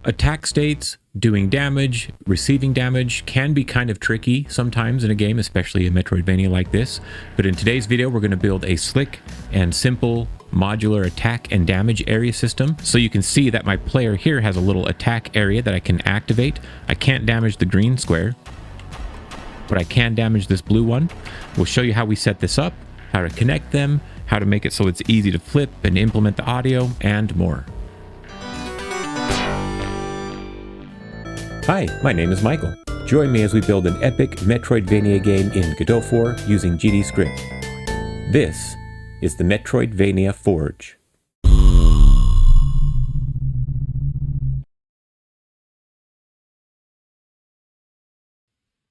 Attack states, doing damage, receiving damage can be kind of tricky sometimes in a game, especially a Metroidvania like this. But in today's video, we're going to build a slick and simple modular attack and damage area system. So you can see that my player here has a little attack area that I can activate. I can't damage the green square, but I can damage this blue one. We'll show you how we set this up, how to connect them, how to make it so it's easy to flip and implement the audio, and more. Hi, my name is Michael. Join me as we build an epic Metroidvania game in Godot 4 using GD script. This is the Metroidvania Forge.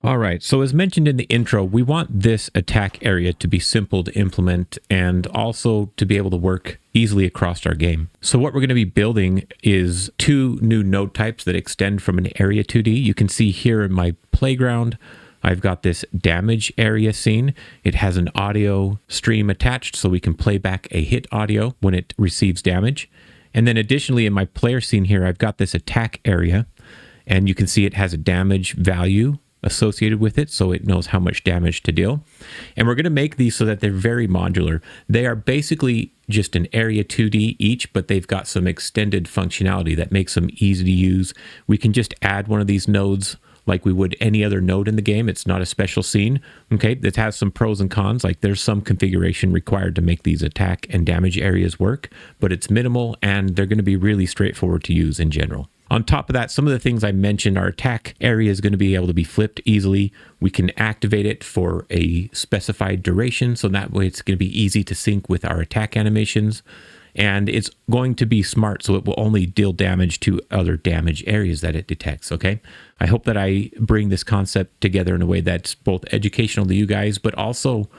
Alright, so as mentioned in the intro, we want this attack area to be simple to implement and also to be able to work easily across our game. So what we're going to be building is two new node types that extend from an area 2D. You can see here in my playground, I've got this DamageArea scene. It has an audio stream attached so we can play back a hit audio when it receives damage. And then additionally in my player scene here, I've got this attack area, and you can see it has a damage value associated with it, so it knows how much damage to deal. And we're going to make these so that they're very modular. They are basically just an area 2D each, but they've got some extended functionality that makes them easy to use. We can just add one of these nodes like we would any other node in the game. It's not a special scene. Okay, it has some pros and cons, like there's some configuration required to make these attack and damage areas work, but it's minimal and they're going to be really straightforward to use in general. On top of that, some of the things I mentioned, our attack area is going to be able to be flipped easily. We can activate it for a specified duration, so that way it's going to be easy to sync with our attack animations. And it's going to be smart, so it will only deal damage to other damage areas that it detects, okay? I hope that I bring this concept together in a way that's both educational to you guys, but also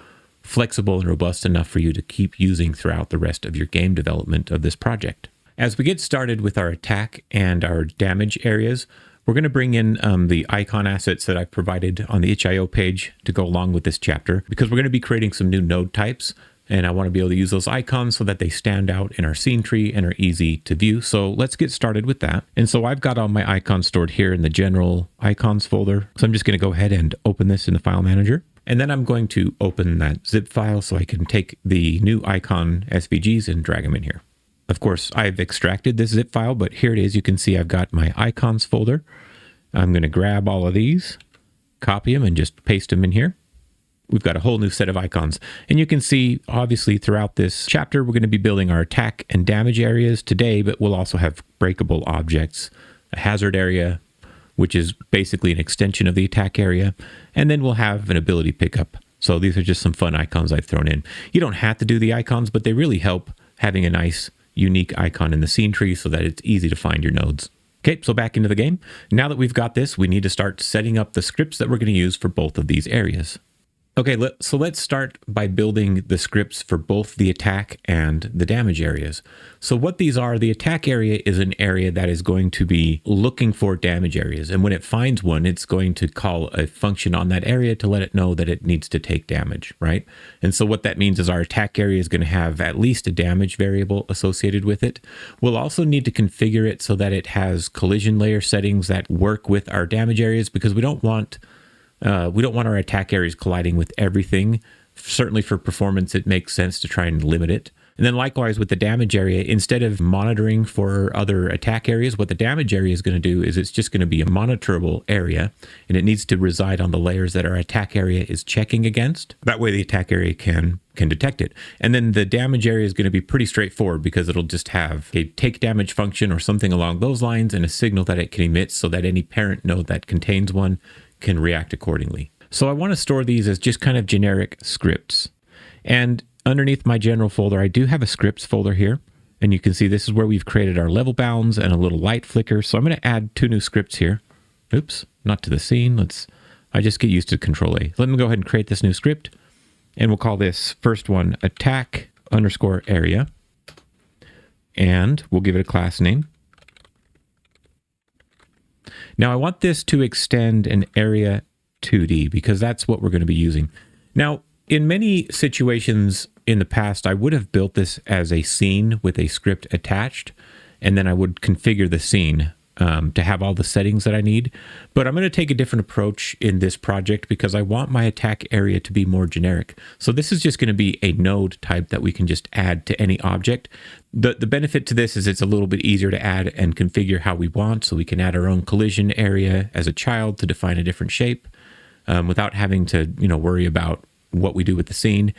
flexible and robust enough for you to keep using throughout the rest of your game development of this project. As we get started with our attack and our damage areas, we're going to bring in the icon assets that I've provided on the itch.io page to go along with this chapter, because we're going to be creating some new node types, and I want to be able to use those icons so that they stand out in our scene tree and are easy to view. So let's get started with that. And so I've got all my icons stored here in the general icons folder. So I'm just going to go ahead and open this in the file manager. And then I'm going to open that zip file so I can take the new icon SVGs and drag them in here. Of course, I've extracted this zip file, but here it is. You can see I've got my icons folder. I'm going to grab all of these, copy them, and just paste them in here. We've got a whole new set of icons. And you can see, obviously, throughout this chapter, we're going to be building our attack and damage areas today, but we'll also have breakable objects, a hazard area, which is basically an extension of the attack area, and then we'll have an ability pickup. So these are just some fun icons I've thrown in. You don't have to do the icons, but they really help having a nice unique icon in the scene tree so that it's easy to find your nodes. Okay, so back into the game. Now that we've got this, we need to start setting up the scripts that we're going to use for both of these areas. Okay, so let's start by building the scripts for both the attack and the damage areas. So what these are, the attack area is an area that is going to be looking for damage areas. And when it finds one, it's going to call a function on that area to let it know that it needs to take damage, right? And so what that means is our attack area is going to have at least a damage variable associated with it. We'll also need to configure it so that it has collision layer settings that work with our damage areas, because we don't want our attack areas colliding with everything. Certainly for performance, it makes sense to try and limit it. And then likewise with the damage area, instead of monitoring for other attack areas, what the damage area is going to do is it's just going to be a monitorable area, and it needs to reside on the layers that our attack area is checking against. That way the attack area can detect it. And then the damage area is going to be pretty straightforward, because it'll just have a take damage function or something along those lines and a signal that it can emit so that any parent node that contains one can react accordingly. So I want to store these as just kind of generic scripts. And underneath my general folder, I do have a scripts folder here. And you can see this is where we've created our level bounds and a little light flicker. So I'm going to add two new scripts here. Oops, not to the scene. I just get used to Control A. Let me go ahead and create this new script. And we'll call this first one attack_area. And we'll give it a class name. Now I want this to extend an area 2D, because that's what we're going to be using. Now, in many situations in the past, I would have built this as a scene with a script attached, and then I would configure the scene to have all the settings that I need. But I'm going to take a different approach in this project because I want my attack area to be more generic. So this is just going to be a node type that we can just add to any object. The benefit to this is it's a little bit easier to add and configure how we want. So we can add our own collision area as a child to define a different shape without having to, worry about what we do with the scene.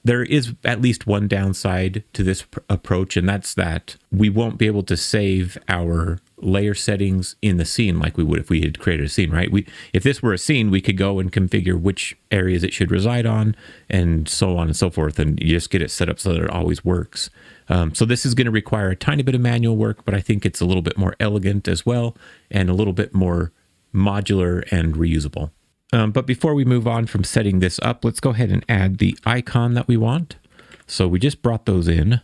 There is at least one downside to this approach, and that's that we won't be able to save our layer settings in the scene like we would if we had created a scene, right? If this were a scene, we could go and configure which areas it should reside on and so on and so forth, and you just get it set up so that it always works. So this is going to require a tiny bit of manual work, but I think it's a little bit more elegant as well and a little bit more modular and reusable. But before we move on from setting this up, let's go ahead and add the icon that we want. So we just brought those in,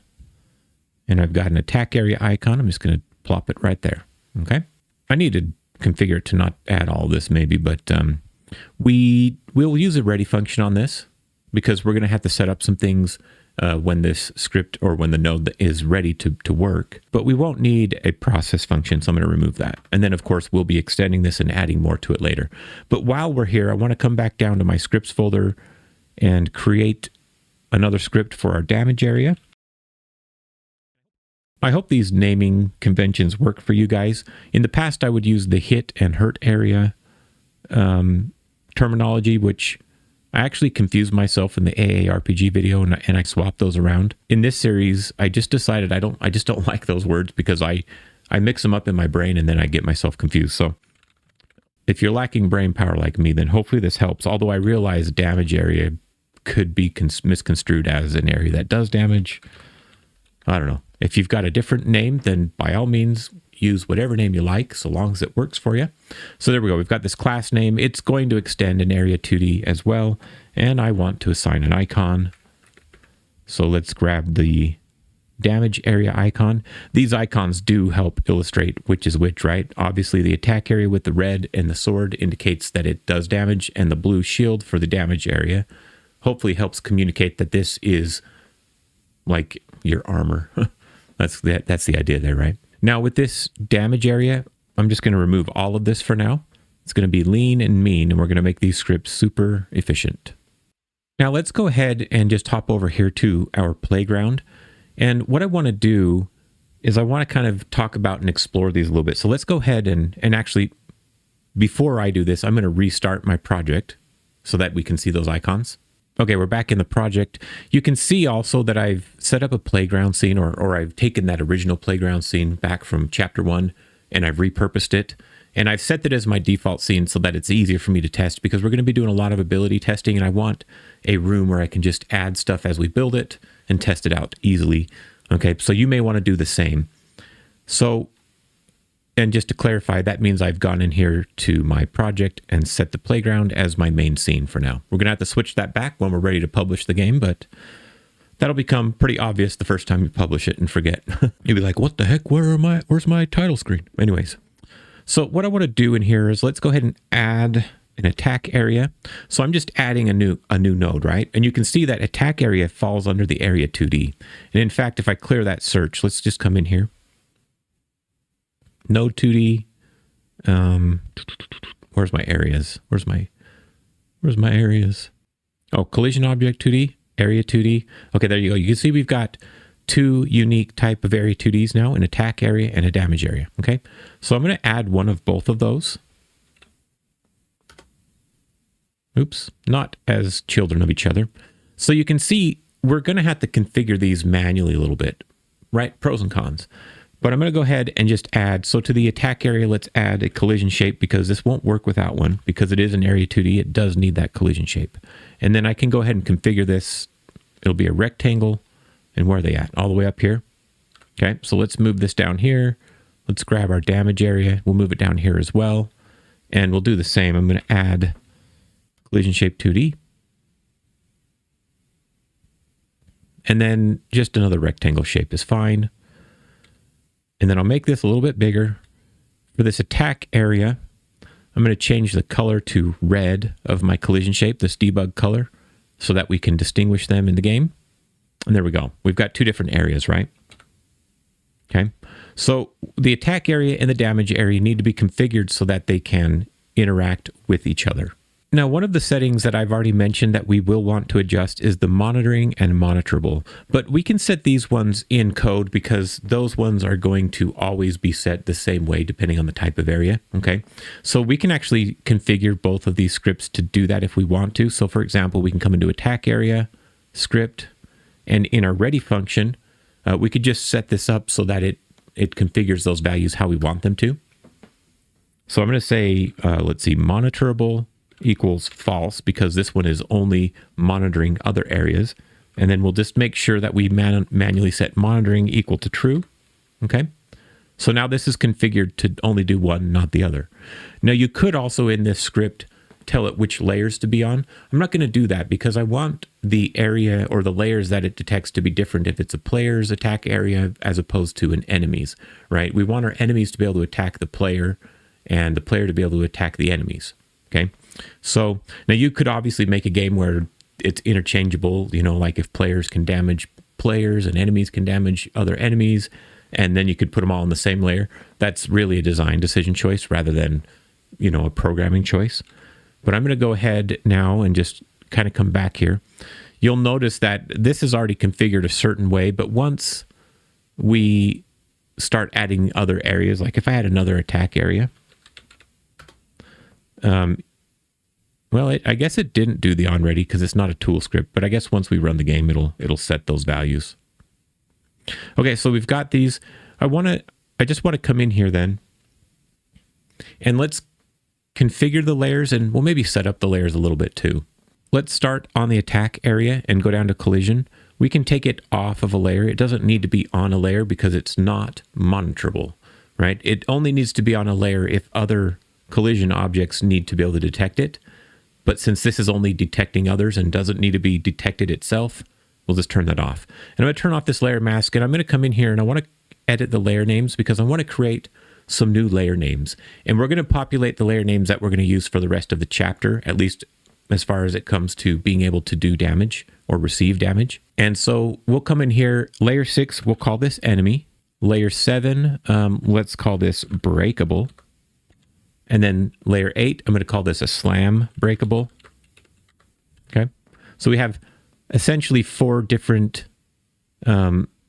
and I've got an attack area icon. I'm just going to plop it right there. Okay. I need to configure it to not add all this maybe, but we will use a ready function on this because we're going to have to set up some things when this script or when the node is ready to work, but we won't need a process function. So I'm going to remove that. And then of course we'll be extending this and adding more to it later. But while we're here, I want to come back down to my scripts folder and create another script for our damage area. I hope these naming conventions work for you guys. In the past, I would use the hit and hurt area terminology, which I actually confused myself in the AARPG video and I swapped those around. In this series, I just decided I just don't like those words because I mix them up in my brain and then I get myself confused. So if you're lacking brain power like me, then hopefully this helps. Although I realize damage area could be misconstrued as an area that does damage. I don't know. If you've got a different name, then by all means, use whatever name you like, so long as it works for you. So there we go. We've got this class name. It's going to extend an area 2D as well. And I want to assign an icon. So let's grab the damage area icon. These icons do help illustrate which is which, right? Obviously, the attack area with the red and the sword indicates that it does damage, and the blue shield for the damage area hopefully helps communicate that this is like your armor. That's the idea there, right? Now with this damage area, I'm just going to remove all of this for now. It's going to be lean and mean, and we're going to make these scripts super efficient. Now let's go ahead and just hop over here to our playground. And what I want to do is I want to kind of talk about and explore these a little bit. So let's go ahead and actually, before I do this, I'm going to restart my project so that we can see those icons. Okay, we're back in the project. You can see also that I've set up a playground scene, or I've taken that original playground scene back from chapter 1 and I've repurposed it. And I've set that as my default scene so that it's easier for me to test because we're going to be doing a lot of ability testing and I want a room where I can just add stuff as we build it and test it out easily. Okay, so you may want to do the same. So, and just to clarify, that means I've gone in here to my project and set the playground as my main scene for now. We're going to have to switch that back when we're ready to publish the game, but that'll become pretty obvious the first time you publish it and forget. You'll be like, what the heck? Where's my title screen? Anyways, so what I want to do in here is let's go ahead and add an attack area. So I'm just adding a new node, right? And you can see that attack area falls under the area 2D. And in fact, if I clear that search, let's just come in here. Node 2D. Where's my areas? Where's my areas? Oh, collision object 2D, area 2D. Okay, there you go. You can see we've got two unique type of area 2Ds now, an attack area and a damage area. Okay, so I'm going to add one of both of those. Oops, not as children of each other. So you can see we're going to have to configure these manually a little bit, right? Pros and cons. But I'm going to go ahead and just add, so to the attack area, let's add a collision shape because this won't work without one because it is an area 2D. It does need that collision shape. And then I can go ahead and configure this. It'll be a rectangle. And where are they at? All the way up here. Okay, so let's move this down here. Let's grab our damage area. We'll move it down here as well. And we'll do the same. I'm going to add collision shape 2D. And then just another rectangle shape is fine. And then I'll make this a little bit bigger. For this attack area, I'm going to change the color to red of my collision shape, this debug color, so that we can distinguish them in the game. And there we go. We've got two different areas, right? Okay. So the attack area and the damage area need to be configured so that they can interact with each other. Now, one of the settings that I've already mentioned that we will want to adjust is the monitoring and monitorable, but we can set these ones in code because those ones are going to always be set the same way depending on the type of area, okay? So we can actually configure both of these scripts to do that if we want to. So for example, we can come into attack area, script, and in our ready function, we could just set this up so that it configures those values how we want them to. So I'm going to say, let's see, monitorable equals false because this one is only monitoring other areas. And then we'll just make sure that we manually set monitoring equal to true. Okay. So now this is configured to only do one, not the other. Now you could also in this script tell it which layers to be on. I'm not going to do that because I want the area or the layers that it detects to be different if it's a player's attack area as opposed to an enemy's, right? We want our enemies to be able to attack the player and the player to be able to attack the enemies. Okay. So now you could obviously make a game where it's interchangeable, you know, like if players can damage players and enemies can damage other enemies, and then you could put them all in the same layer. That's really a design decision choice rather than, you know, a programming choice. But I'm going to go ahead now and just kind of come back here. You'll notice that this is already configured a certain way, but once we start adding other areas, like if I had another attack area, well, I guess it didn't do the onReady because it's not a tool script, but I guess once we run the game, it'll set those values. Okay, so we've got these. I just want to come in here then, and let's configure the layers, and we'll maybe set up the layers a little bit too. Let's start on the attack area and go down to collision. We can take it off of a layer. It doesn't need to be on a layer because it's not monitorable, right? It only needs to be on a layer if other collision objects need to be able to detect it. But since this is only detecting others and doesn't need to be detected itself, we'll just turn that off. And I'm going to turn off this layer mask, and I'm going to come in here and I want to edit the layer names because I want to create some new layer names. And we're going to populate the layer names that we're going to use for the rest of the chapter, at least as far as it comes to being able to do damage or receive damage. And so we'll come in here, layer 6, we'll call this enemy. Layer 7, let's call this breakable. And then layer 8, I'm going to call this a slam breakable. Okay. So we have essentially 4 different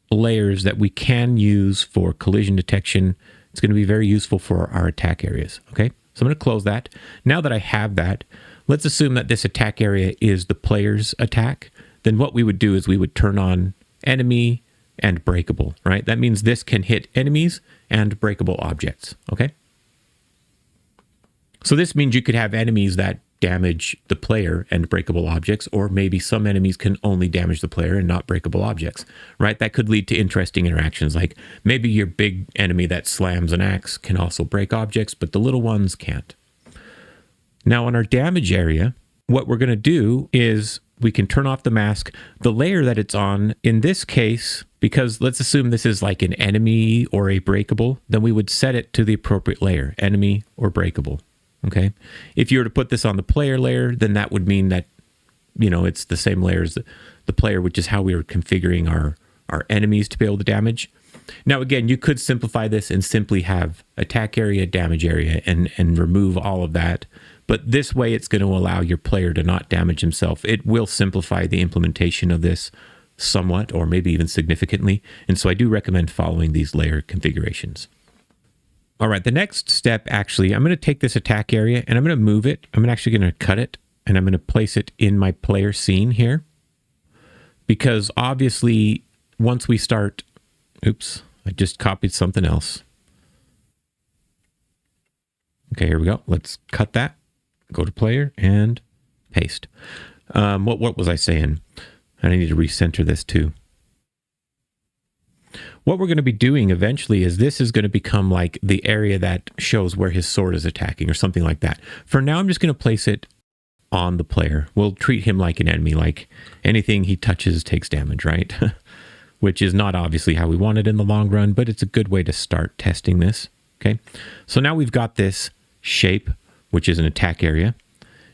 layers that we can use for collision detection. It's going to be very useful for our attack areas. Okay. So I'm going to close that. Now that I have that, let's assume that this attack area is the player's attack. Then what we would do is we would turn on enemy and breakable, right? That means this can hit enemies and breakable objects. Okay. So this means you could have enemies that damage the player and breakable objects, or maybe some enemies can only damage the player and not breakable objects, right? That could lead to interesting interactions, like maybe your big enemy that slams an axe can also break objects, but the little ones can't. Now on our damage area, what we're going to do is we can turn off the mask, the layer that it's on. In this case, because let's assume this is like an enemy or a breakable, then we would set it to the appropriate layer, enemy or breakable. Okay. If you were to put this on the player layer, then that would mean that, you know, it's the same layer as the player, which is how we were configuring our enemies to be able to damage. Now, again, you could simplify this and simply have attack area, damage area, and remove all of that. But this way, it's going to allow your player to not damage himself. It will simplify the implementation of this somewhat, or maybe even significantly. And so I do recommend following these layer configurations. All right, the next step, actually, I'm going to take this attack area and I'm going to move it. I'm actually going to cut it and I'm going to place it in my player scene here. Because obviously, once we start, oops, I just copied something else. Okay, here we go. Let's cut that. Go to player and paste. What was I saying? I need to recenter this too. What we're going to be doing eventually is this is going to become like the area that shows where his sword is attacking or something like that. For now, I'm just going to place it on the player. We'll treat him like an enemy, like anything he touches takes damage, right? Which is not obviously how we want it in the long run, but it's a good way to start testing this. Okay, so now we've got this shape, which is an attack area,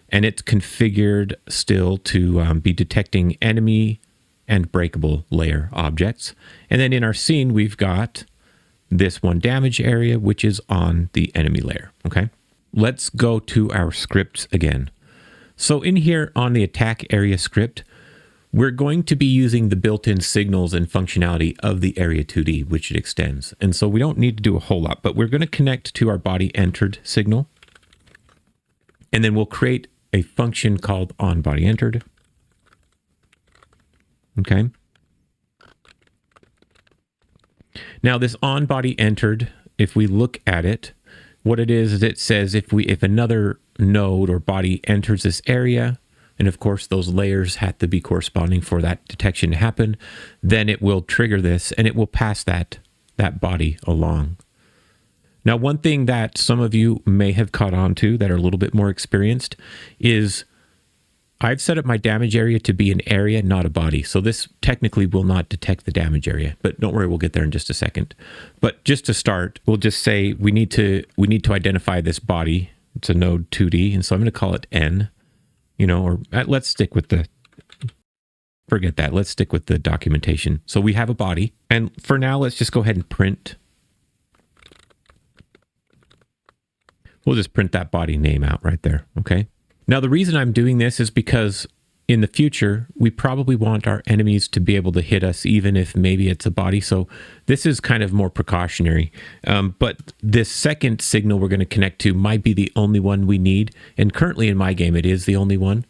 and it's configured still to be detecting enemy and breakable layer objects. And then in our scene, we've got this one damage area, which is on the enemy layer. Okay, let's go to our scripts again. So in here on the attack area script, we're going to be using the built-in signals and functionality of the Area 2D, which it extends. And so we don't need to do a whole lot, but we're going to connect to our body entered signal. And then we'll create a function called onBodyEntered. Okay. Now this onBodyEntered, if we look at it, what it is it says if another node or body enters this area, and of course those layers have to be corresponding for that detection to happen, then it will trigger this and it will pass that body along. Now, one thing that some of you may have caught on to that are a little bit more experienced is I've set up my damage area to be an area, not a body. So this technically will not detect the damage area, but don't worry, we'll get there in just a second. But just to start, we'll just say we need to identify this body. It's a node 2D, and so I'm going to call it N. Or let's stick with forget that. Let's stick with the documentation. So we have a body, and for now, let's just go ahead and print. We'll just print that body name out right there. Okay. Now, the reason I'm doing this is because in the future, we probably want our enemies to be able to hit us, even if maybe it's a body. So this is kind of more precautionary. But this second signal we're going to connect to might be the only one we need. And currently in my game, it is the only one.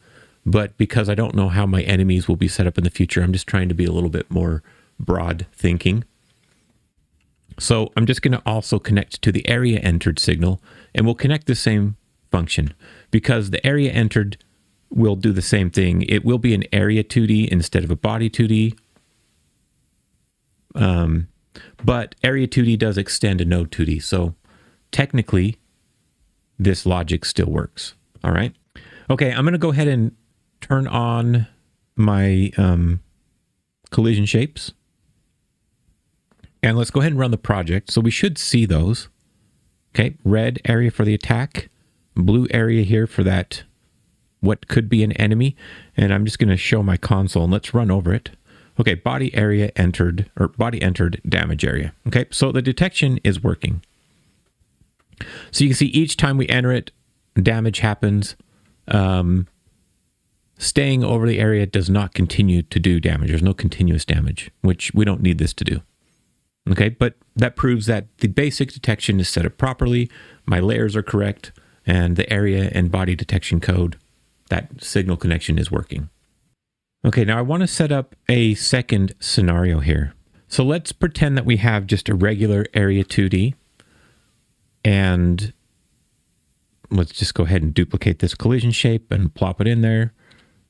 But because I don't know how my enemies will be set up in the future, I'm just trying to be a little bit more broad thinking. So I'm just going to also connect to the area entered signal, and we'll connect the same function because the area entered will do the same thing. It will be an area 2D instead of a body 2D. But area 2D does extend to node 2D. So technically, this logic still works. All right. Okay, I'm going to go ahead and turn on my collision shapes. And let's go ahead and run the project. So we should see those. Okay, red area for the attack, blue area here for that what could be an enemy. And I'm just going to show my console and let's run over it. Okay, body area entered, or body entered damage area. Okay, so the detection is working. So you can see each time we enter it, damage happens. Staying over the area does not continue to do damage. There's no continuous damage, which we don't need this to do. Okay, but that proves that the basic detection is set up properly, my layers are correct, and the area and body detection code, that signal connection is working. Okay, now I want to set up a second scenario here. So let's pretend that we have just a regular area 2D, and let's just go ahead and duplicate this collision shape and plop it in there,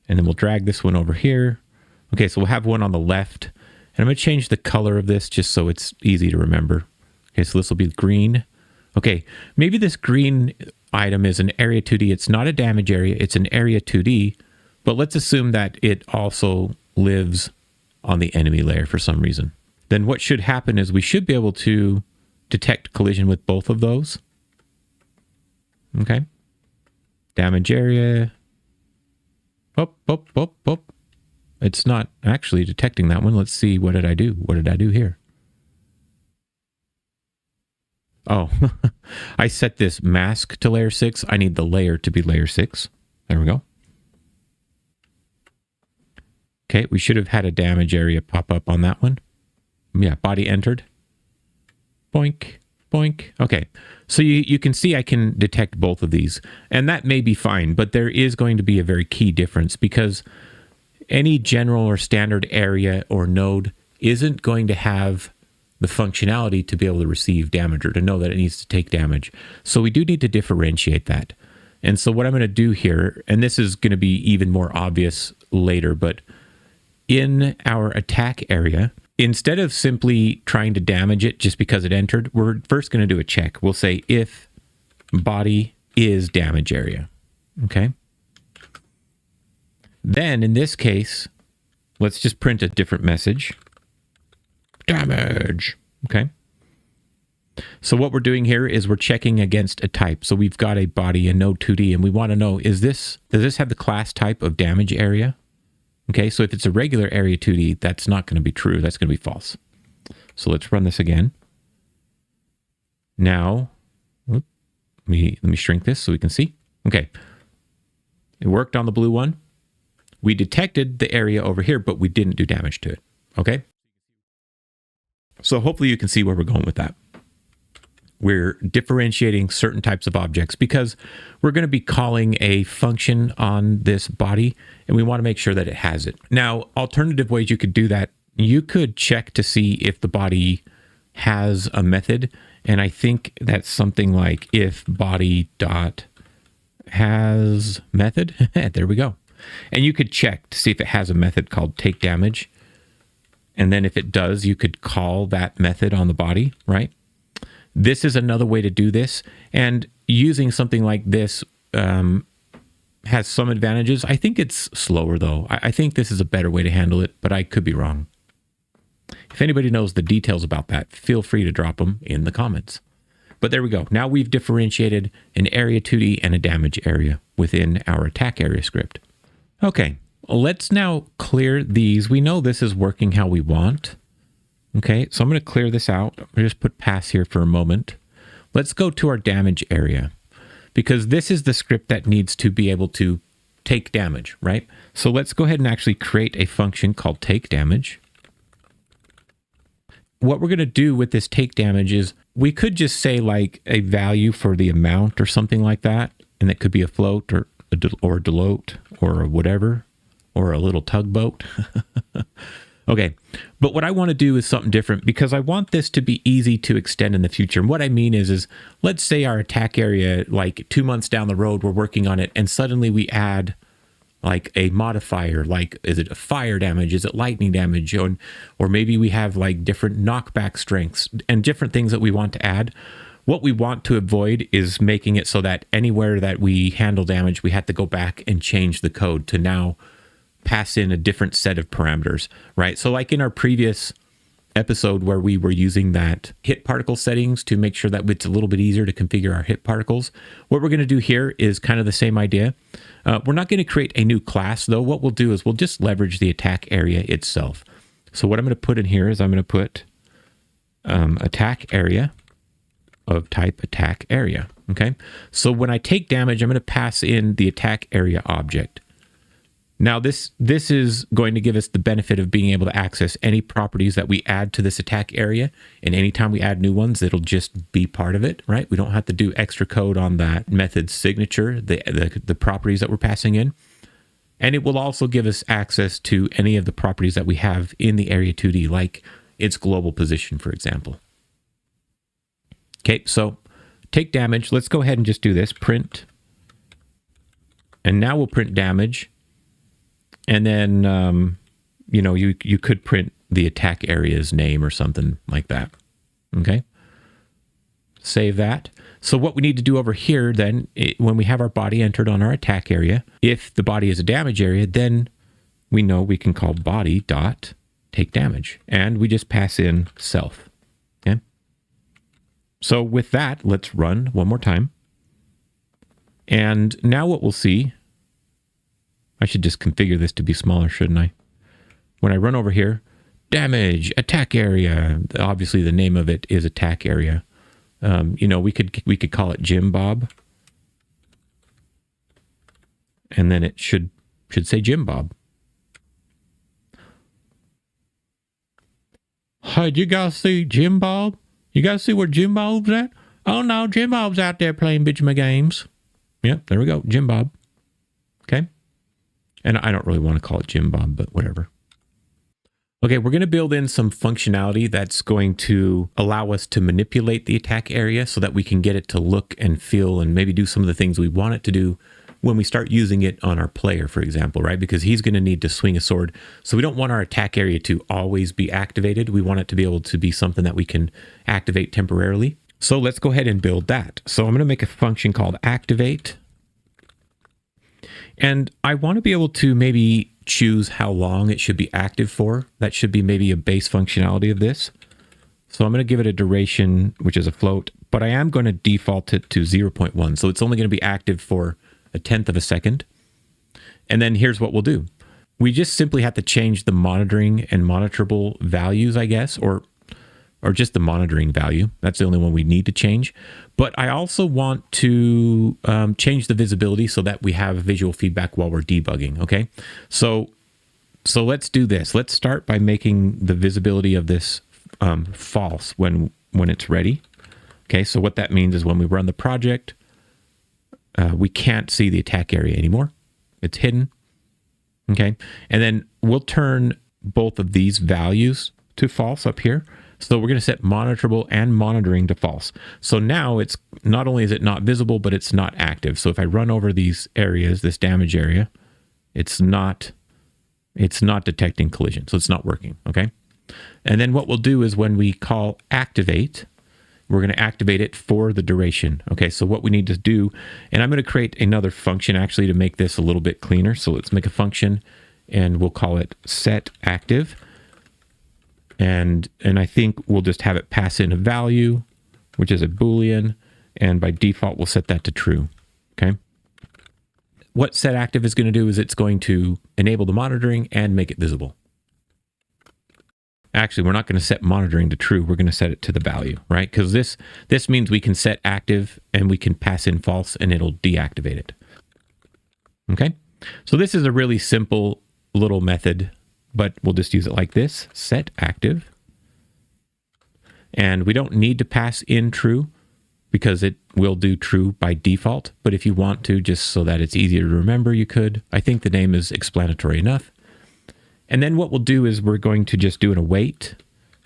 and then we'll drag this one over here. Okay, so we'll have one on the left. And I'm going to change the color of this just so it's easy to remember. Okay, so this will be green. Okay, maybe this green item is an area 2D. It's not a damage area. It's an area 2D. But let's assume that it also lives on the enemy layer for some reason. Then what should happen is we should be able to detect collision with both of those. Okay. Damage area. Oh. It's not actually detecting that one. Let's see. What did I do? What did I do here? Oh, I set this mask to layer 6. I need the layer to be layer 6. There we go. Okay, we should have had a damage area pop up on that one. Yeah, body entered. Boink, boink. Okay, so you can see I can detect both of these. And that may be fine, but there is going to be a very key difference because any general or standard area or node isn't going to have the functionality to be able to receive damage or to know that it needs to take damage. So we do need to differentiate that. And so what I'm going to do here, and this is going to be even more obvious later, but in our attack area, instead of simply trying to damage it just because it entered, we're first going to do a check. We'll say if body is damage area. Okay. Then, in this case, let's just print a different message. Damage. Okay. So what we're doing here is we're checking against a type. So we've got a body, a node 2D, and we want to know, does this have the class type of damage area? Okay, so if it's a regular area 2D, that's not going to be true. That's going to be false. So let's run this again. Now, let me shrink this so we can see. Okay. It worked on the blue one. We detected the area over here, but we didn't do damage to it. Okay. So hopefully you can see where we're going with that. We're differentiating certain types of objects because we're going to be calling a function on this body, and we want to make sure that it has it. Now, alternative ways you could do that, you could check to see if the body has a method. And I think that's something like if body dot has method. There we go. And you could check to see if it has a method called take damage. And then if it does, you could call that method on the body, right? This is another way to do this. And using something like this has some advantages. I think it's slower though. I think this is a better way to handle it, but I could be wrong. If anybody knows the details about that, feel free to drop them in the comments. But there we go. Now we've differentiated an area 2D and a damage area within our attack area script. Okay, let's now clear these. We know this is working how we want. Okay, so I'm going to clear this out. I'll just put pass here for a moment. Let's go to our damage area because this is the script that needs to be able to take damage, right? So let's go ahead and actually create a function called take damage. What we're going to do with this take damage is we could just say like a value for the amount or something like that. And that could be a float or a delote or a whatever, or a little tugboat. Okay. But what I want to do is something different because I want this to be easy to extend in the future. And what I mean is let's say our attack area, like 2 months down the road, we're working on it and suddenly we add like a modifier, like is it a fire damage, is it lightning damage, or maybe we have like different knockback strengths and different things that we want to add. What we want to avoid is making it so that anywhere that we handle damage, we have to go back and change the code to now pass in a different set of parameters, right? So like in our previous episode where we were using that hit particle settings to make sure that it's a little bit easier to configure our hit particles. What we're going to do here is kind of the same idea. We're not going to create a new class though. What we'll do is we'll just leverage the attack area itself. So what I'm going to put in here is I'm going to put attack area of type attack area. Okay. So when I take damage, I'm going to pass in the attack area object. Now this is going to give us the benefit of being able to access any properties that we add to this attack area. And anytime we add new ones, it'll just be part of it, right? We don't have to do extra code on that method's signature, the properties that we're passing in. And it will also give us access to any of the properties that we have in the area 2D, like its global position, for example. Okay, so take damage. Let's go ahead and just do this. Print. And now we'll print damage. And then, you could print the attack area's name or something like that. Okay. Save that. So what we need to do over here then, when we have our body entered on our attack area, if the body is a damage area, then we know we can call body dot take damage. And we just pass in self. Okay. So with that, let's run one more time. And now what we'll see, I should just configure this to be smaller, shouldn't I? When I run over here, damage, attack area. Obviously, the name of it is attack area. We could call it Jim Bob. And then it should say Jim Bob. Hey, you guys see Jim Bob? You guys see where Jim Bob's at? Oh no, Jim Bob's out there playing Bitchma games. Yep, there we go, Jim Bob. Okay. And I don't really want to call it Jim Bob, but whatever. Okay, we're going to build in some functionality that's going to allow us to manipulate the attack area so that we can get it to look and feel and maybe do some of the things we want it to do when we start using it on our player, for example, right? Because he's going to need to swing a sword. So we don't want our attack area to always be activated. We want it to be able to be something that we can activate temporarily. So let's go ahead and build that. So I'm going to make a function called activate. And I want to be able to maybe choose how long it should be active for. That should be maybe a base functionality of this. So I'm going to give it a duration, which is a float, but I am going to default it to 0.1. So it's only going to be active for 1/10 of a second. And then here's what we'll do. We just simply have to change the monitoring and monitorable values, I guess, or or just the monitoring value. That's the only one we need to change. But I also want to change the visibility so that we have visual feedback while we're debugging, okay? So let's do this. Let's start by making the visibility of this false when it's ready. Okay, so what that means is when we run the project, we can't see the attack area anymore. It's hidden. Okay, and then we'll turn both of these values to false up here. So we're going to set monitorable and monitoring to false. So now it's not only is it not visible, but it's not active. So if I run over these areas, this damage area, it's not detecting collision. So it's not working. Okay. And then what we'll do is when we call activate, we're going to activate it for the duration. Okay. So what we need to do, and I'm going to create another function actually to make this a little bit cleaner. So let's make a function and we'll call it set active. And I think we'll just have it pass in a value, which is a Boolean. And by default, we'll set that to true. Okay. What set active is going to do is it's going to enable the monitoring and make it visible. Actually, we're not going to set monitoring to true. We're going to set it to the value, right? Because this means we can set active and we can pass in false and it'll deactivate it. Okay. So this is a really simple little method, but we'll just use it like this, set active. And we don't need to pass in true because it will do true by default. But if you want to, just so that it's easier to remember, you could. I think the name is explanatory enough. And then what we'll do is we're going to just do an await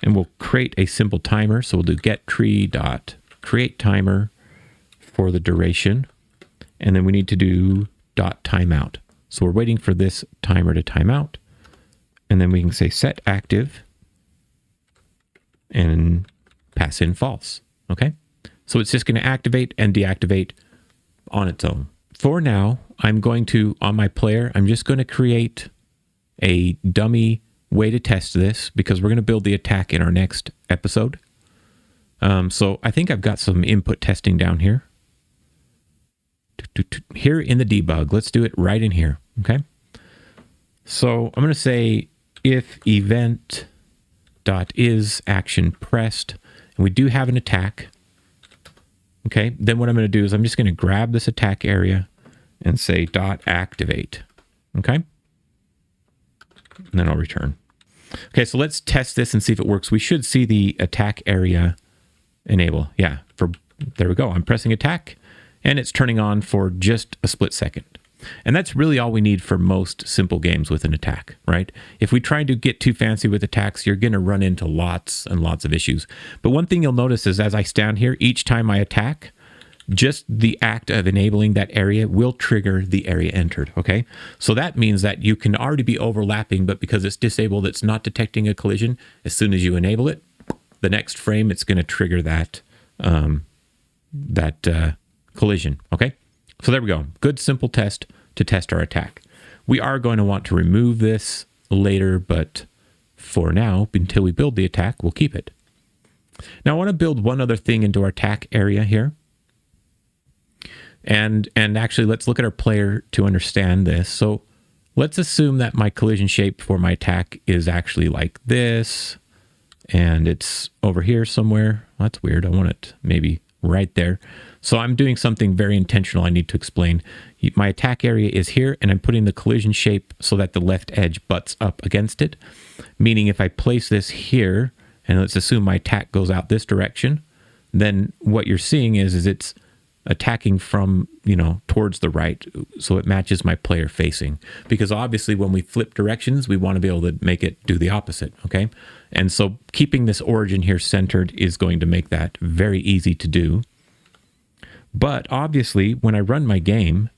and we'll create a simple timer. So we'll do get tree dot create timer for the duration. And then we need to do dot timeout. So we're waiting for this timer to time out. And then we can say set active and pass in false. Okay. So it's just going to activate and deactivate on its own. For now, I'm going to, on my player, I'm just going to create a dummy way to test this because we're going to build the attack in our next episode. So I think I've got some input testing down here. Here in the debug, let's do it right in here. Okay. So I'm going to say if event dot is action pressed, and we do have an attack. Okay. Then what I'm going to do is I'm just going to grab this attack area and say dot activate. Okay. And then I'll return. Okay, so let's test this and see if it works. We should see the attack area enable. Yeah, there we go. I'm pressing attack and it's turning on for just a split second. And that's really all we need for most simple games with an attack, right? If we try to get too fancy with attacks, you're going to run into lots and lots of issues. But one thing you'll notice is as I stand here, each time I attack, just the act of enabling that area will trigger the area entered, okay? So that means that you can already be overlapping, but because it's disabled, it's not detecting a collision. As soon as you enable it, the next frame, it's going to trigger that, collision, okay? So there we go. Good simple test to test our attack. We are going to want to remove this later, but for now, until we build the attack, we'll keep it. Now I want to build one other thing into our attack area here. And actually, let's look at our player to understand this. So let's assume that my collision shape for my attack is actually like this. And it's over here somewhere. Well, that's weird. I want it maybe right there. So I'm doing something very intentional I need to explain. My attack area is here, and I'm putting the collision shape so that the left edge butts up against it. Meaning if I place this here, and let's assume my attack goes out this direction, then what you're seeing is it's attacking from, towards the right, so it matches my player facing. Because obviously when we flip directions, we want to be able to make it do the opposite, okay? And so keeping this origin here centered is going to make that very easy to do. But obviously, when I run my game,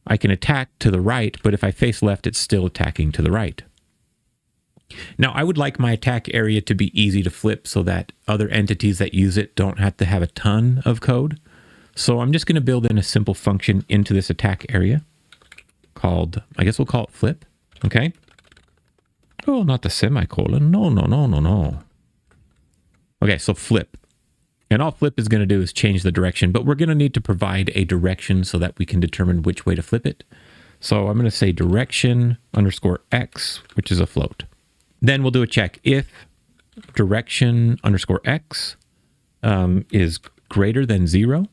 I can attack to the right, but if I face left, it's still attacking to the right. Now, I would like my attack area to be easy to flip so that other entities that use it don't have to have a ton of code. So I'm just going to build in a simple function into this attack area called, I guess we'll call it flip. Okay. Oh, not the semicolon. No. Okay, so flip. And all flip is going to do is change the direction, but we're going to need to provide a direction so that we can determine which way to flip it. So I'm going to say direction _x, which is a float. Then we'll do a check. If direction underscore x is greater than 0,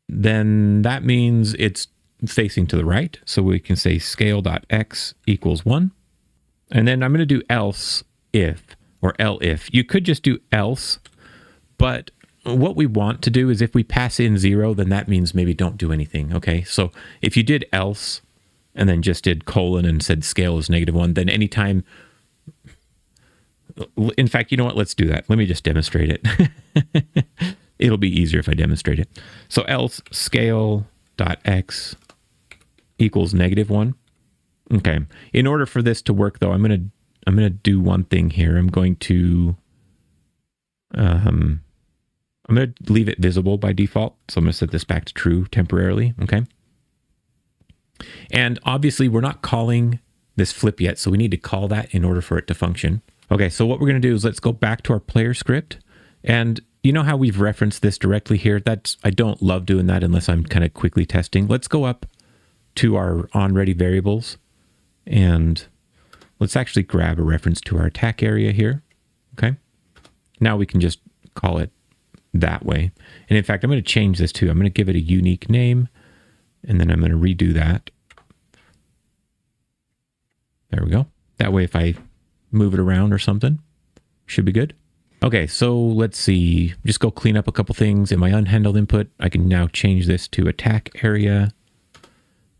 then that means it's facing to the right. So we can say scale.x equals 1. And then I'm going to do else if, or elif. You could just do else, but what we want to do is if we pass in 0, then that means maybe don't do anything, okay? So if you did else and then just did colon and said scale is -1, then anytime... In fact, you know what? Let's do that. Let me just demonstrate it. It'll be easier if I demonstrate it. So else scale.x equals -1. Okay. In order for this to work, though, I'm gonna do one thing here. I'm going to leave it visible by default. So I'm gonna set this back to true temporarily. Okay. And obviously, we're not calling this flip yet, so we need to call that in order for it to function. Okay, so what we're going to do is let's go back to our player script. And you know how we've referenced this directly here? I don't love doing that unless I'm kind of quickly testing. Let's go up to our onReady variables and let's actually grab a reference to our attack area here. Okay, now we can just call it that way. And in fact, I'm going to change this too. I'm going to give it a unique name and then I'm going to redo that. There we go. That way, if I move it around or something, should be good. Okay, so let's see. Just go clean up a couple things in my unhandled input. I can now change this to AttackArea.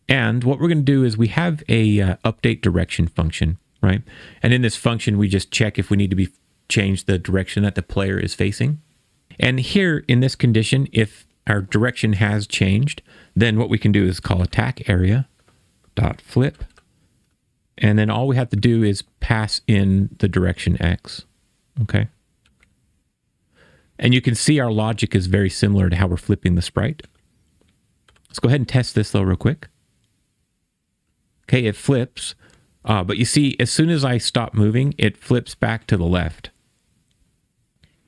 And what we're going to do is we have a update direction function, right? And in this function, we just check if we need to change the direction that the player is facing. And here in this condition, if our direction has changed, then what we can do is call AttackArea.flip. And then all we have to do is pass in the direction X, okay? And you can see our logic is very similar to how we're flipping the sprite. Let's go ahead and test this though real quick. Okay, it flips, but you see, as soon as I stop moving, it flips back to the left.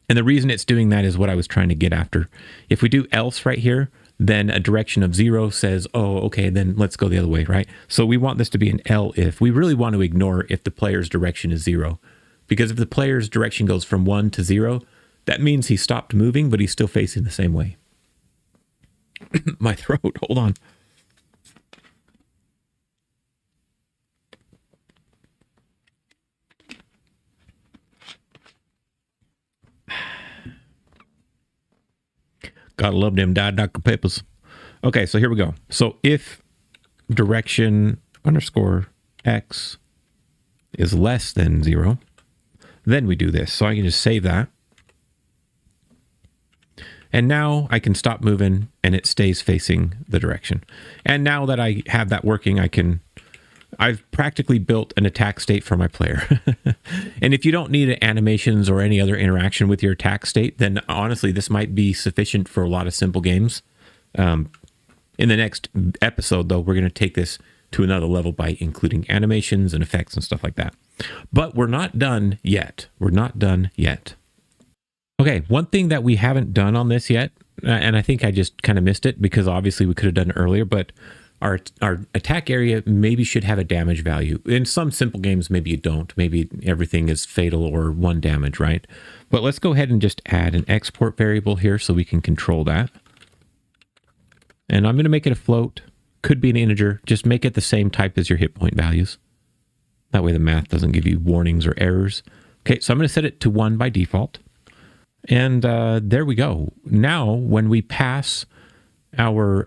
And the reason it's doing that is what I was trying to get after. If we do else right here, then a direction of 0 says, oh, okay, then let's go the other way, right? So we want this to be an elif. We really want to ignore if the player's direction is 0. Because if the player's direction goes from 1 to 0, that means he stopped moving, but he's still facing the same way. My throat, hold on. Gotta love them Diet Dr. Peppers. Okay, so here we go. So if direction underscore X is less than 0, then we do this. So I can just save that. And now I can stop moving and it stays facing the direction. And now that I have that working, I've practically built an attack state for my player. And if you don't need animations or any other interaction with your attack state, then honestly, this might be sufficient for a lot of simple games. In the next episode, though, we're going to take this to another level by including animations and effects and stuff like that. But we're not done yet. We're not done yet. Okay, one thing that we haven't done on this yet, and I think I just kind of missed it because obviously we could have done it earlier, but our attack area maybe should have a damage value. In some simple games, maybe you don't. Maybe everything is fatal or 1 damage, right? But let's go ahead and just add an export variable here so we can control that. And I'm going to make it a float. Could be an integer. Just make it the same type as your hit point values. That way the math doesn't give you warnings or errors. Okay, so I'm going to set it to 1 by default. And there we go. Now, when we pass our...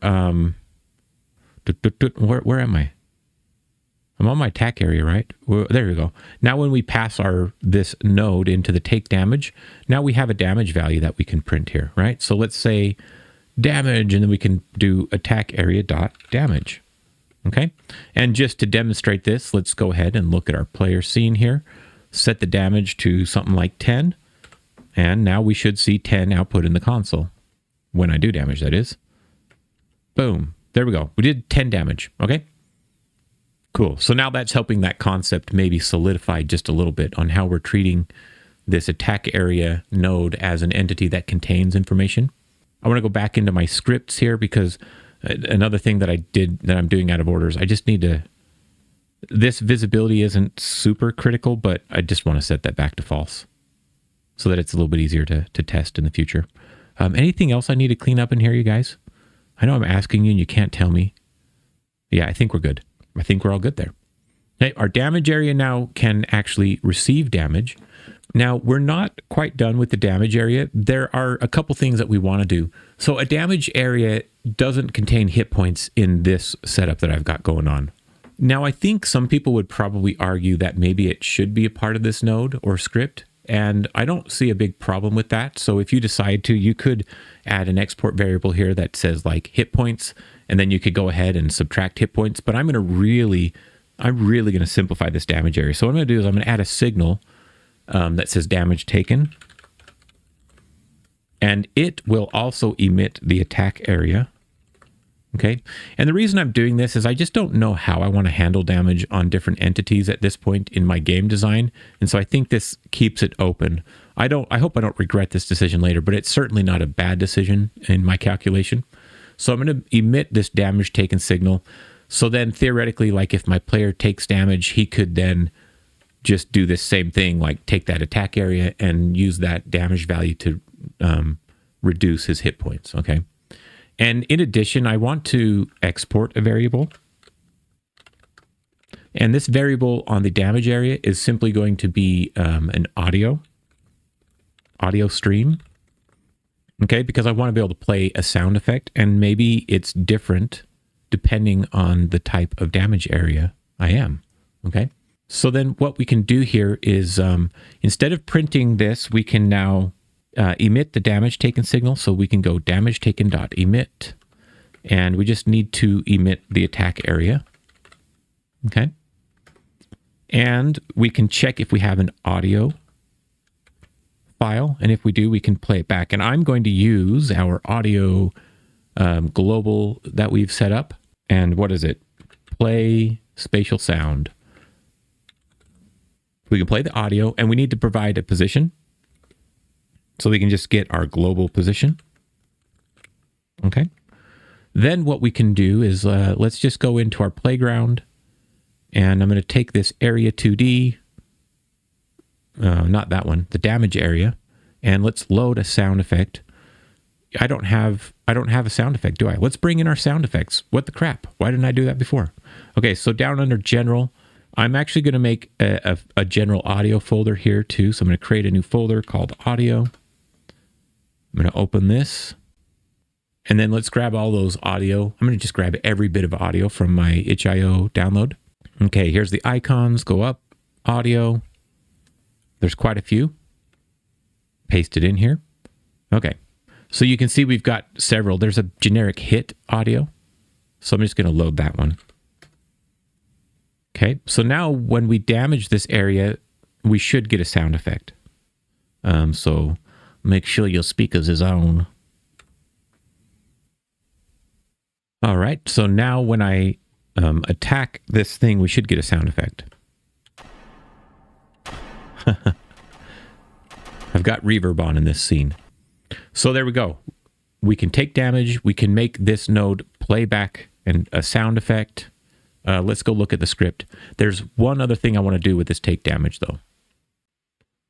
Where am I? I'm on my attack area, right? There we go. Now when we pass this node into the take damage, now we have a damage value that we can print here, right? So let's say damage, and then we can do AttackArea.damage. Okay? And just to demonstrate this, let's go ahead and look at our player scene here. Set the damage to something like 10. And now we should see 10 output in the console. When I do damage, that is. Boom. There we go. We did 10 damage. Okay. Cool. So now that's helping that concept maybe solidify just a little bit on how we're treating this attack area node as an entity that contains information. I want to go back into my scripts here because another thing that I'm doing out of order is I just need to, this visibility isn't super critical, but I just want to set that back to false. so that it's a little bit easier to test in the future. Anything else I need to clean up in here, you guys? I know I'm asking you and you can't tell me. Yeah, I think we're good. I think we're all good there. Okay, our damage area now can actually receive damage. Now, we're not quite done with the damage area. There are a couple things that we want to do. So a damage area doesn't contain hit points in this setup that I've got going on. Now, I think some people would probably argue that maybe it should be a part of this node or script, and I don't see a big problem with that. So if you decide to, you could add an export variable here that says like hit points, and then you could go ahead and subtract hit points. But I'm really going to simplify this damage area. So what I'm going to do is I'm going to add a signal that says damage taken, and it will also emit the attack area. Okay, and the reason I'm doing this is I just don't know how I want to handle damage on different entities at this point in my game design, and so I think this keeps it open. I hope I don't regret this decision later, but it's certainly not a bad decision in my calculation. So I'm going to emit this damage taken signal. So then theoretically, like if my player takes damage, he could then just do this same thing, like take that attack area and use that damage value to reduce his hit points. Okay. And in addition, I want to export a variable. And this variable on the damage area is simply going to be an audio stream. Okay, because I want to be able to play a sound effect, and maybe it's different depending on the type of damage area I am. Okay, so then what we can do here is instead of printing this, we can now emit the damage taken signal. So we can go damage taken dot emit, and we just need to emit the attack area. Okay, and we can check if we have an audio file, and if we do, we can play it back. And I'm going to use our audio global that we've set up. And what is it? Play spatial sound. We can play the audio, and we need to provide a position. So we can just get our global position. Okay. Then what we can do is let's just go into our playground, and I'm going to take this area 2D, not that one, the damage area, and let's load a sound effect. I don't have a sound effect, do I? Let's bring in our sound effects. What the crap? Why didn't I do that before? Okay, so down under general, I'm actually going to make a general audio folder here too. So I'm going to create a new folder called audio. I'm going to open this, and then let's grab all those audio. I'm going to just grab every bit of audio from my itch.io download. Okay, here's the icons. Go up, audio. There's quite a few. Paste it in here. Okay, so you can see we've got several. There's a generic hit audio, so I'm just going to load that one. Okay, so now when we damage this area, we should get a sound effect. So make sure your speakers is on. All right, so now when I attack this thing, we should get a sound effect. I've got reverb on in this scene. So there we go. We can take damage. We can make this node playback and a sound effect. Let's go look at the script. There's one other thing I want to do with this take damage though.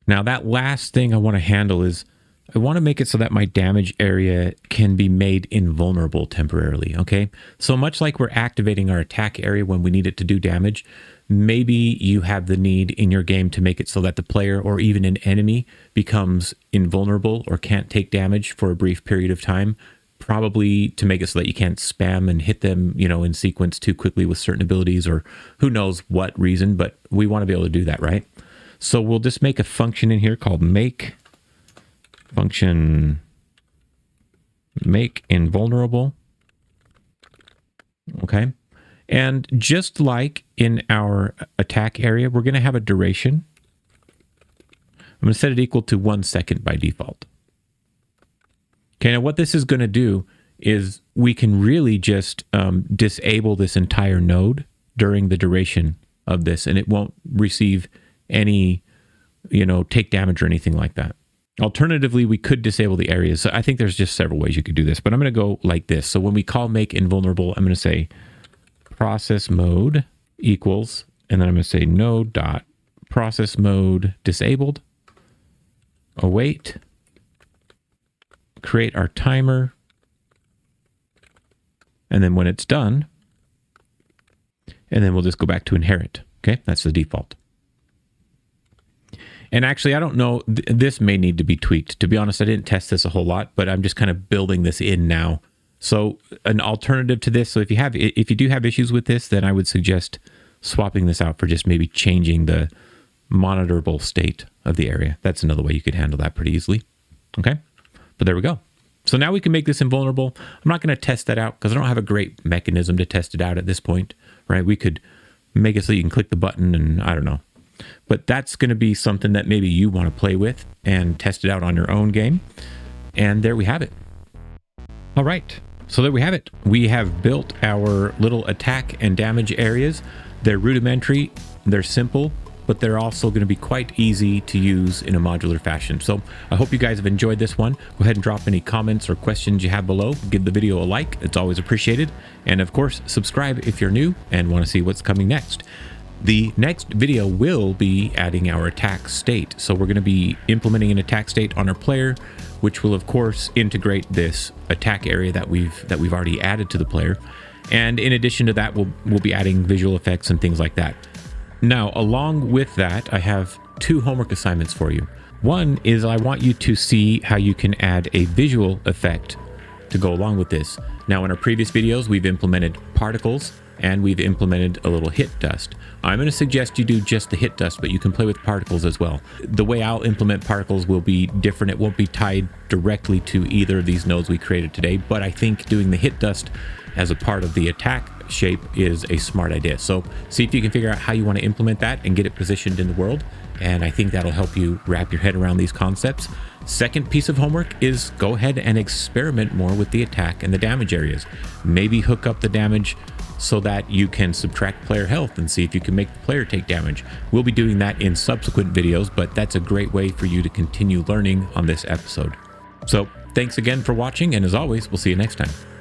Now that last thing I want to handle is I want to make it so that my damage area can be made invulnerable temporarily, okay? So much like we're activating our attack area when we need it to do damage, maybe you have the need in your game to make it so that the player or even an enemy becomes invulnerable or can't take damage for a brief period of time, probably to make it so that you can't spam and hit them, you know, in sequence too quickly with certain abilities or who knows what reason, but we want to be able to do that, right? So we'll just make a function in here called make function make invulnerable. Okay. And just like in our attack area, we're going to have a duration. I'm going to set it equal to 1 second by default. Okay. Now what this is going to do is we can really just disable this entire node during the duration of this, and it won't receive any, you know, take damage or anything like that. Alternatively, we could disable the areas. So I think there's just several ways you could do this, but I'm going to go like this. So when we call make invulnerable, I'm going to say process mode equals, and then I'm going to say node dot process mode disabled. await, create our timer, and then when it's done, and then we'll just go back to inherit. Okay, that's the default. And actually, I don't know, this may need to be tweaked. To be honest, I didn't test this a whole lot, but I'm just kind of building this in now. So an alternative to this, so if you do have issues with this, then I would suggest swapping this out for just maybe changing the monitorable state of the area. That's another way you could handle that pretty easily. Okay, but there we go. So now we can make this invulnerable. I'm not going to test that out because I don't have a great mechanism to test it out at this point, right? We could make it so you can click the button and I don't know. But that's going to be something that maybe you want to play with and test it out on your own game. And there we have it. All right. So there we have it. We have built our little attack and damage areas. They're rudimentary, they're simple, but they're also going to be quite easy to use in a modular fashion. So I hope you guys have enjoyed this one. Go ahead and drop any comments or questions you have below. Give the video a like. It's always appreciated. And of course, subscribe if you're new and want to see what's coming next. The next video will be adding our attack state. So we're going to be implementing an attack state on our player, which will of course integrate this attack area that we've already added to the player. And in addition to that, we'll be adding visual effects and things like that. Now, along with that, I have 2 homework assignments for you. One is I want you to see how you can add a visual effect to go along with this. Now, in our previous videos, we've implemented particles and we've implemented a little hit dust. I'm going to suggest you do just the hit dust, but you can play with particles as well. The way I'll implement particles will be different. It won't be tied directly to either of these nodes we created today, but I think doing the hit dust as a part of the attack shape is a smart idea. So see if you can figure out how you want to implement that and get it positioned in the world. And I think that'll help you wrap your head around these concepts. Second piece of homework is go ahead and experiment more with the attack and the damage areas. Maybe hook up the damage so that you can subtract player health and see if you can make the player take damage. We'll be doing that in subsequent videos, but that's a great way for you to continue learning on this episode. So thanks again for watching, and as always, we'll see you next time.